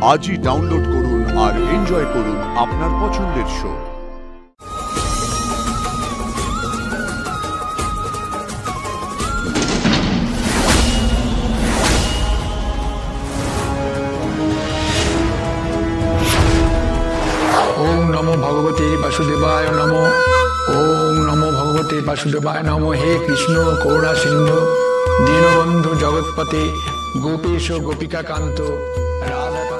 আজই ডাউনলোড করুন আর এনজয় করুন আপনার পছন্দের শো। ओम नमो भगवते वासुदेवाय नमो। ओम नमो भगवते वासुदेवाय नमो। हे कृष्ण करुणा सिंधु दीनबंधु जगत्पते गोपेश गोपिका कांत राधाकांत।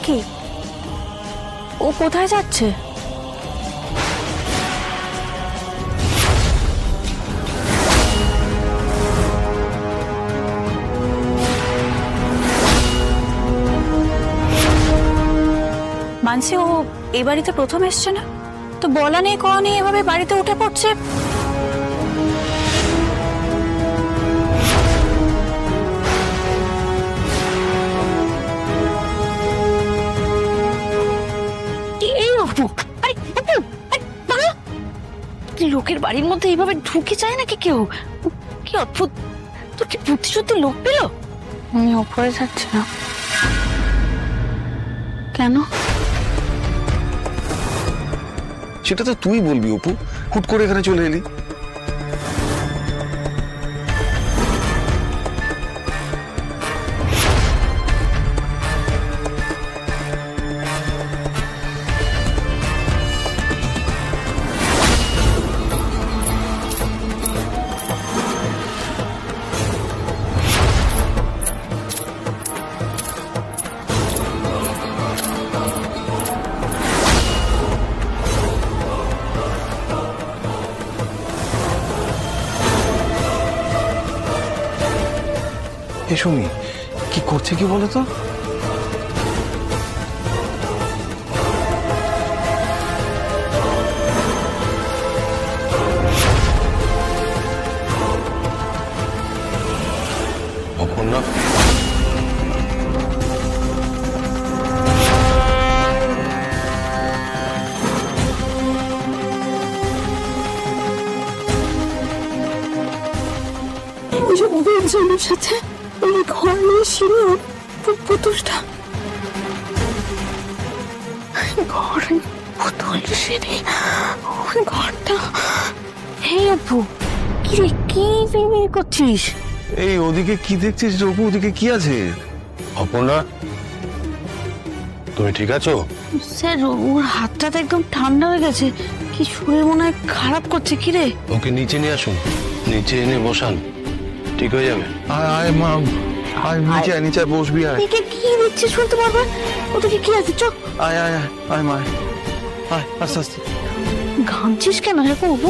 কি ও কোথায় যাচ্ছে? মানসি, ও এই বাড়িতে প্রথম এসছে না তো, বলা নেই কওয়া নেই এভাবে বাড়িতে উঠে পড়ছে। লোকের বাড়ির মধ্যে এইভাবে ঢুকে যায় নাকি কেউ? কি অদ্ভুত! তোর কি বুদ্ধি শুদ্ধি লোক পেল? আমি ওপরে যাচ্ছি না কেন? সেটা তো তুই বলবি অপু, হুট করে এখানে চলে এলি। সুমি কি করছে কি বলতো? অপর্ণা, সাথে ঘর ছিল পুতুলটা, ঘরে পুতুল সেরে ঘরটা। হে অপু, কি কি করছিস? এই ওদিকে কি দেখছিস অপু? ওদিকে কি আছে? অপর্ণা, তুমি ঠিক আছো? স্যার, ওর হাতটা তো একদম ঠান্ডা হয়ে গেছে, কি শরীর মনে হয় খারাপ করছে। কি রে? ওকে নিচে নিয়ে আসুন, নিচে এনে বসান, ঠিক হয়ে যাবে। আয় মা, আয় নিচে, নিচে বসবি। আয়, কি দেখছিস শুনতে পারবে? ওদিকে কি আছে? আয় আয় আয় মা, আয় আস্তে আস্তে। ঘামছিস কেন? হ্যাঁ অপু,